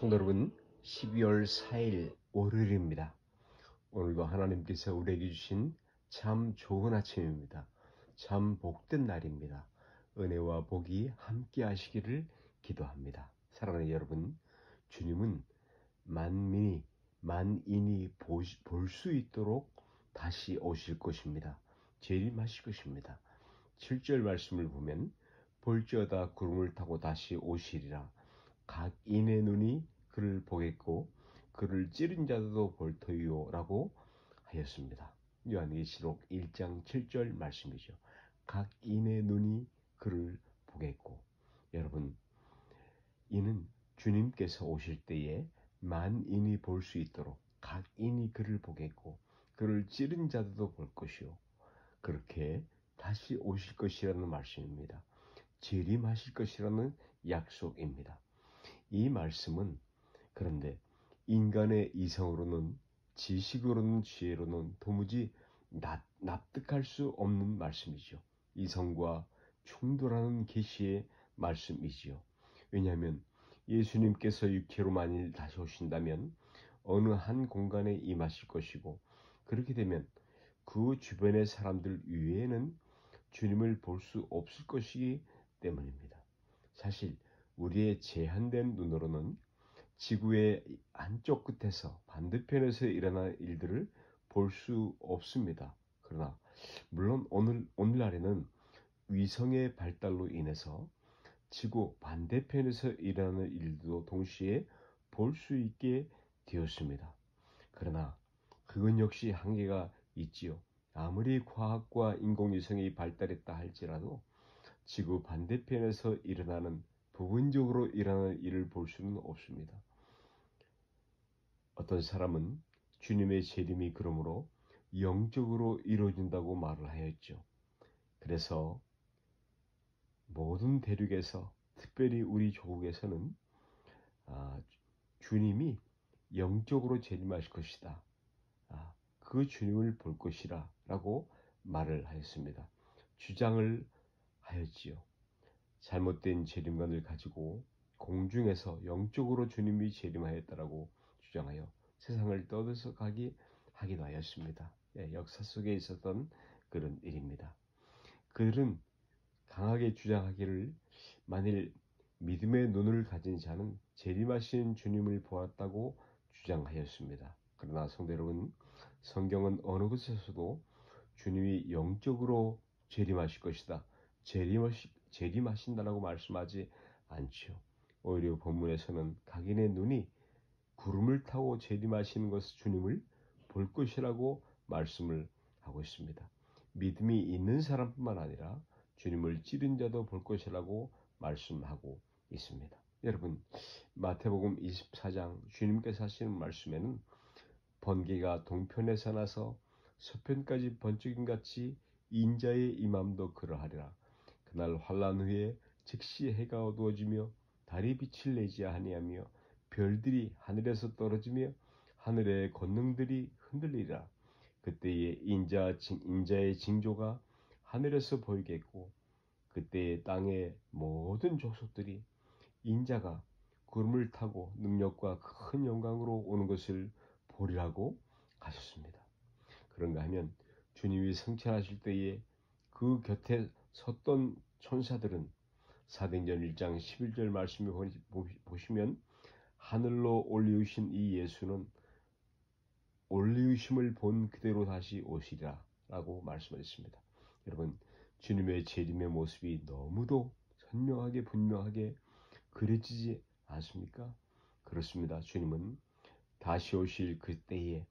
성도 여러분, 12월 4일 월요일입니다. 오늘도 하나님께서 우리에게 주신 참 좋은 아침입니다. 참 복된 날입니다. 은혜와 복이 함께 하시기를 기도합니다. 사랑하는 여러분, 주님은 만인이 볼 수 있도록 다시 오실 것입니다. 재림하실 것입니다. 7절 말씀을 보면 볼지어다 구름을 타고 다시 오시리라. 각 인의 눈이 그를 보겠고 그를 찌른 자도 볼 터이요 라고 하였습니다. 요한계시록 1장 7절 말씀이죠. 각 인의 눈이 그를 보겠고, 여러분, 이는 주님께서 오실 때에 만인이 볼 수 있도록 각 인이 그를 보겠고 그를 찌른 자도 볼 것이요, 그렇게 다시 오실 것이라는 말씀입니다. 재림하실 것이라는 약속입니다. 이 말씀은 그런데 인간의 이성으로는, 지식으로는, 지혜로는 도무지 납득할 수 없는 말씀이죠. 이성과 충돌하는 계시의 말씀이지요. 왜냐하면 예수님께서 육체로 만일 다시 오신다면 어느 한 공간에 임하실 것이고, 그렇게 되면 그 주변의 사람들 위에는 주님을 볼 수 없을 것이기 때문입니다. 사실 우리의 제한된 눈으로는 지구의 한쪽 끝에서 반대편에서 일어날 일들을 볼 수 없습니다. 그러나 물론 오늘날에는 위성의 발달로 인해서 지구 반대편에서 일어나는 일도 동시에 볼 수 있게 되었습니다. 그러나 그건 역시 한계가 있지요. 아무리 과학과 인공위성이 발달했다 할지라도 지구 반대편에서 일어나는, 부분적으로 일어나는 일을 볼 수는 없습니다. 어떤 사람은 주님의 재림이 그러므로 영적으로 이루어진다고 말을 하였죠. 그래서 모든 대륙에서, 특별히 우리 조국에서는 주님이 영적으로 재림하실 것이다, 그 주님을 볼 것이라 라고 말을 하였습니다. 주장을 하였지요. 잘못된 재림관을 가지고 공중에서 영적으로 주님이 재림하였다라고 주장하여 세상을 떠들썩하게 하기도 하였습니다. 역사 속에 있었던 그런 일입니다. 그들은 강하게 주장하기를 만일 믿음의 눈을 가진 자는 재림하신 주님을 보았다고 주장하였습니다. 그러나 성도 여러분, 성경은 어느 곳에서도 주님이 영적으로 재림하실 것이다, 재림하신다라고 말씀하지 않죠. 오히려 본문에서는 각인의 눈이 구름을 타고 재림하시는 것을 주님을 볼 것이라고 말씀을 하고 있습니다. 믿음이 있는 사람뿐만 아니라 주님을 찌른 자도 볼 것이라고 말씀하고 있습니다. 여러분, 마태복음 24장 주님께서 하시는 말씀에는 번개가 동편에서 나서 서편까지 번쩍임같이 인자의 임함도 그러하리라. 그날 환난 후에 즉시 해가 어두워지며 달이 빛을 내지 아니하며 별들이 하늘에서 떨어지며 하늘의 권능들이 흔들리리라. 그때에 인자의 징조가 하늘에서 보이겠고, 그때에 땅의 모든 족속들이 인자가 구름을 타고 능력과 큰 영광으로 오는 것을 보리라고 하셨습니다. 그런가 하면 주님이 승천하실 때에 그 곁에 섰던 천사들은 사도행전 1장 11절 말씀을 보시면 하늘로 올리우신 이 예수는 올리우심을 본 그대로 다시 오시리라 라고 말씀하셨습니다. 여러분, 주님의 재림의 모습이 너무도 선명하게 분명하게 그려지지 않습니까? 그렇습니다. 주님은 다시 오실 그때에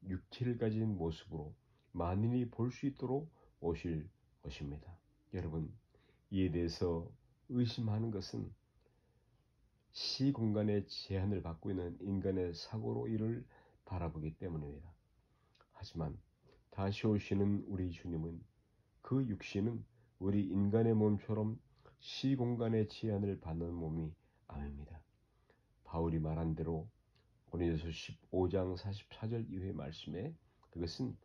육체를 가진 모습으로 만인이 볼 수 있도록 오실 것입니다. 여러분, 이에 대해서 의심하는 것은 시공간의 제한을 받고 있는 인간의 사고로 이를 바라보기 때문입니다. 하지만 다시 오시는 우리 주님은, 그 육신은 우리 인간의 몸처럼 시공간의 제한을 받는 몸이 아닙니다. 바울이 말한 대로 고린도서 15장 44절 이후의 말씀에 그것은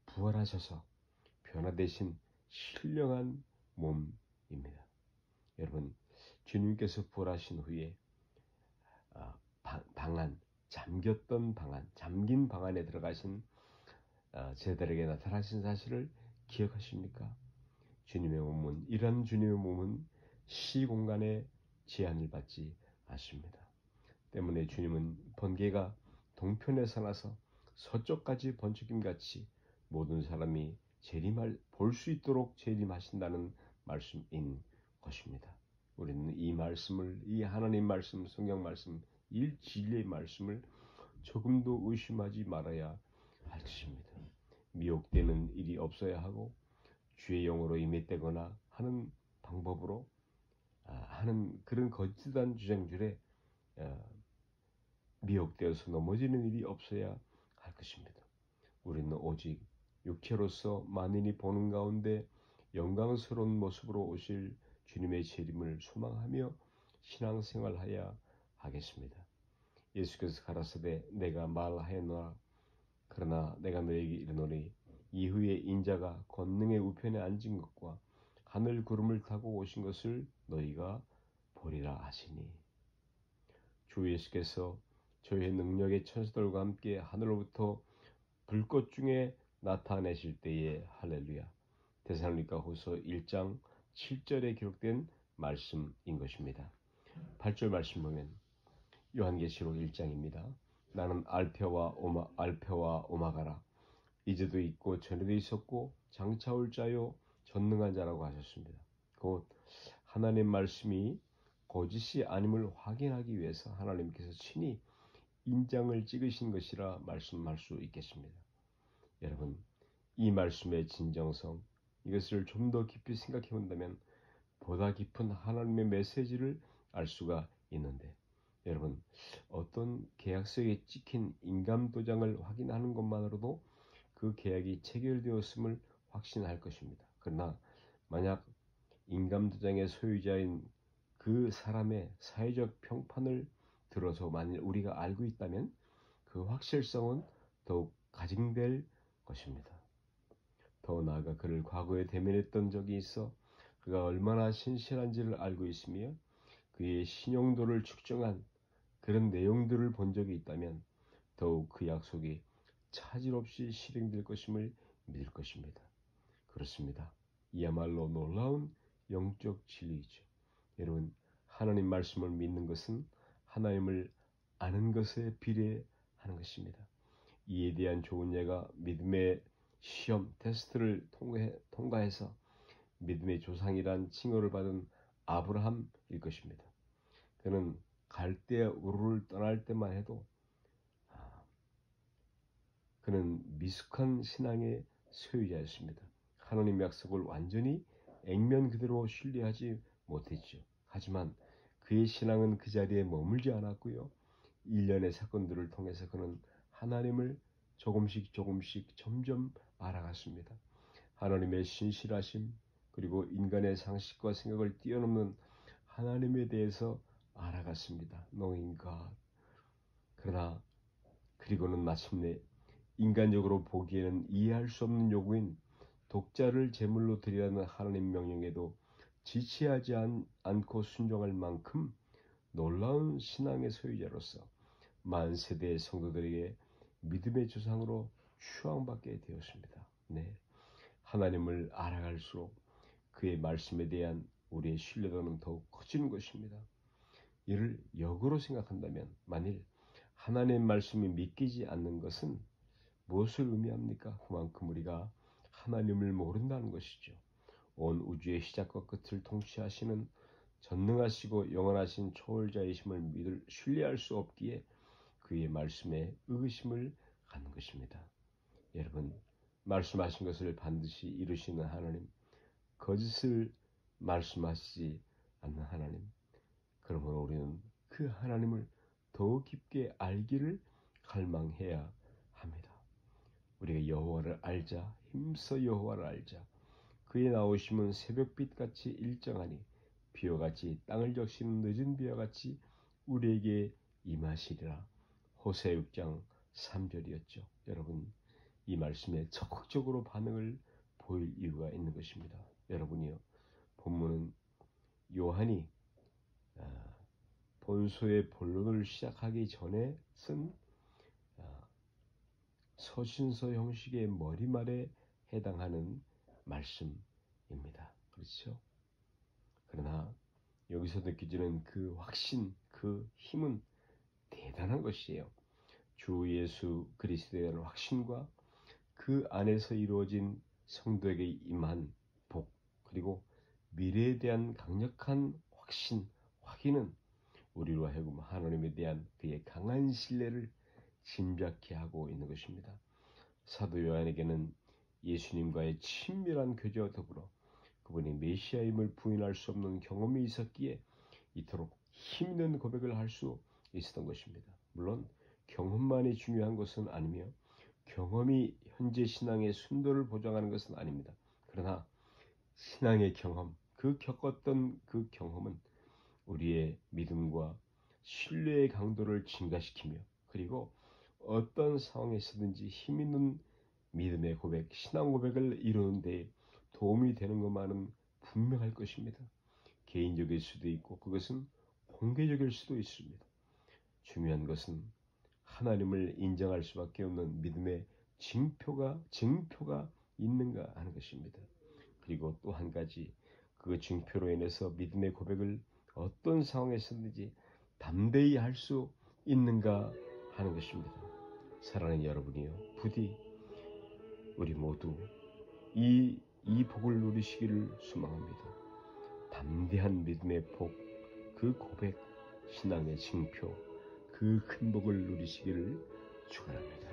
부활하셔서 변화되신 신령한 몸입니다. 여러분, 주님께서 부활하신 후에 방안, 잠겼던 방안, 잠긴 방안에 들어가신 제자들에게 나타나신 사실을 기억하십니까? 주님의 몸은, 이런 주님의 몸은 시공간에 제한을 받지 않습니다. 때문에 주님은 번개가 동편에서 나서 서쪽까지 번쩍임같이 모든 사람이 볼 수 있도록 재림하신다는 말씀인 것입니다. 우리는 이 말씀을, 이 하나님 말씀, 성경 말씀, 이 진리의 말씀을 조금도 의심하지 말아야 할 것입니다. 미혹되는 일이 없어야 하고 주의 영으로 임했다거나 하는 방법으로 하는 그런 거짓한 주장들에 미혹되어서 넘어지는 일이 없어야 할 것입니다. 우리는 오직 육체로서 만인이 보는 가운데 영광스러운 모습으로 오실 주님의 재림을 소망하며 신앙생활하여야 하겠습니다. 예수께서 가라사대 내가 말하였노라. 그러나 내가 너에게 이르노니 이후에 인자가 권능의 우편에 앉은 것과 하늘 구름을 타고 오신 것을 너희가 보리라 하시니. 주 예수께서 저희의 능력의 천사들과 함께 하늘로부터 불꽃 중에 나타내실 때에 할렐루야. 데살로니가 후서 1장 7절에 기록된 말씀인 것입니다. 8절 말씀 보면 요한계시록 1장입니다. 나는 알페와 오마가라. 이제도 있고 전에도 있었고 장차 올 자요 전능한 자라고 하셨습니다. 곧 하나님 말씀이 거짓이 아님을 확인하기 위해서 하나님께서 친히 인장을 찍으신 것이라 말씀할 수 있겠습니다. 여러분, 이 말씀의 진정성, 이것을 좀 더 깊이 생각해 본다면 보다 깊은 하나님의 메시지를 알 수가 있는데, 여러분, 어떤 계약서에 찍힌 인감도장을 확인하는 것만으로도 그 계약이 체결되었음을 확신할 것입니다. 그러나 만약 인감도장의 소유자인 그 사람의 사회적 평판을 들어서 만일 우리가 알고 있다면 그 확실성은 더욱 가증될 것입니다. 더 나아가 그를 과거에 대면했던 적이 있어 그가 얼마나 신실한지를 알고 있으며 그의 신용도를 측정한 그런 내용들을 본 적이 있다면 더욱 그 약속이 차질 없이 실행될 것임을 믿을 것입니다. 그렇습니다. 이야말로 놀라운 영적 진리이죠. 여러분, 하나님 말씀을 믿는 것은 하나님을 아는 것에 비례하는 것입니다. 이에 대한 좋은 예가 믿음의 시험, 테스트를 통과해서 믿음의 조상이란 칭호를 받은 아브라함일 것입니다. 그는 갈대아 우르를 떠날 때만 해도 그는 미숙한 신앙의 소유자였습니다. 하나님 약속을 완전히 액면 그대로 신뢰하지 못했죠. 하지만 그의 신앙은 그 자리에 머물지 않았고요. 일련의 사건들을 통해서 그는 하나님을 조금씩 점점 알아갔습니다. 하나님의 신실하심 그리고 인간의 상식과 생각을 뛰어넘는 하나님에 대해서 알아갔습니다. Knowing God. 그리고는 마침내 인간적으로 보기에는 이해할 수 없는 요구인 독자를 제물로 드리라는 하나님 명령에도 지체하지 않고 순종할 만큼 놀라운 신앙의 소유자로서 만세대의 성도들에게 믿음의 조상으로 추앙받게 되었습니다. 네, 하나님을 알아갈수록 그의 말씀에 대한 우리의 신뢰도는 더욱 커지는 것입니다. 이를 역으로 생각한다면 만일 하나님의 말씀이 믿기지 않는 것은 무엇을 의미합니까? 그만큼 우리가 하나님을 모른다는 것이죠. 온 우주의 시작과 끝을 통치하시는 전능하시고 영원하신 초월자이심을 신뢰할 수 없기에 그의 말씀에 의심을 갖는 것입니다. 여러분, 말씀하신 것을 반드시 이루시는 하나님, 거짓을 말씀하시지 않는 하나님, 그러므로 우리는 그 하나님을 더 깊게 알기를 갈망해야 합니다. 우리가 여호와를 알자, 힘써 여호와를 알자. 그의 나오심은 새벽빛같이 일정하니 비와 같이 땅을 적시는 늦은 비와 같이 우리에게 임하시리라. 호세 6장 3절이었죠. 여러분, 이 말씀에 적극적으로 반응을 보일 이유가 있는 것입니다. 여러분이요, 본문은 요한이 본서의 본론을 시작하기 전에 쓴 서신서 형식의 머리말에 해당하는 말씀입니다. 그렇죠? 그러나 여기서 느껴지는 그 확신, 그 힘은 대단한 것이에요. 주 예수 그리스도에 대한 확신과 그 안에서 이루어진 성도에게 임한 복, 그리고 미래에 대한 강력한 확신, 확인은 우리로 하여금 하나님에 대한 그의 강한 신뢰를 짐작케 하고 있는 것입니다. 사도 요한에게는 예수님과의 친밀한 교제와 더불어 그분이 메시아임을 부인할 수 없는 경험이 있었기에 이토록 힘있는 고백을 할 수 있었던 것입니다. 물론 경험만이 중요한 것은 아니며 경험이 현재 신앙의 순도를 보장하는 것은 아닙니다. 그러나 신앙의 경험, 그 겪었던 그 경험은 우리의 믿음과 신뢰의 강도를 증가시키며 그리고 어떤 상황에서든지 힘있는 믿음의 고백, 신앙 고백을 이루는 데 도움이 되는 것만은 분명할 것입니다. 개인적일 수도 있고 그것은 공개적일 수도 있습니다. 중요한 것은 하나님을 인정할 수밖에 없는 믿음의 증표가 있는가 하는 것입니다. 그리고 또 한 가지, 그 증표로 인해서 믿음의 고백을 어떤 상황에서든지 담대히 할 수 있는가 하는 것입니다. 사랑하는 여러분이요, 부디 우리 모두 이 복을 누리시기를 소망합니다. 담대한 믿음의 복, 그 고백, 신앙의 증표, 그 큰 복을 누리시기를 축원합니다.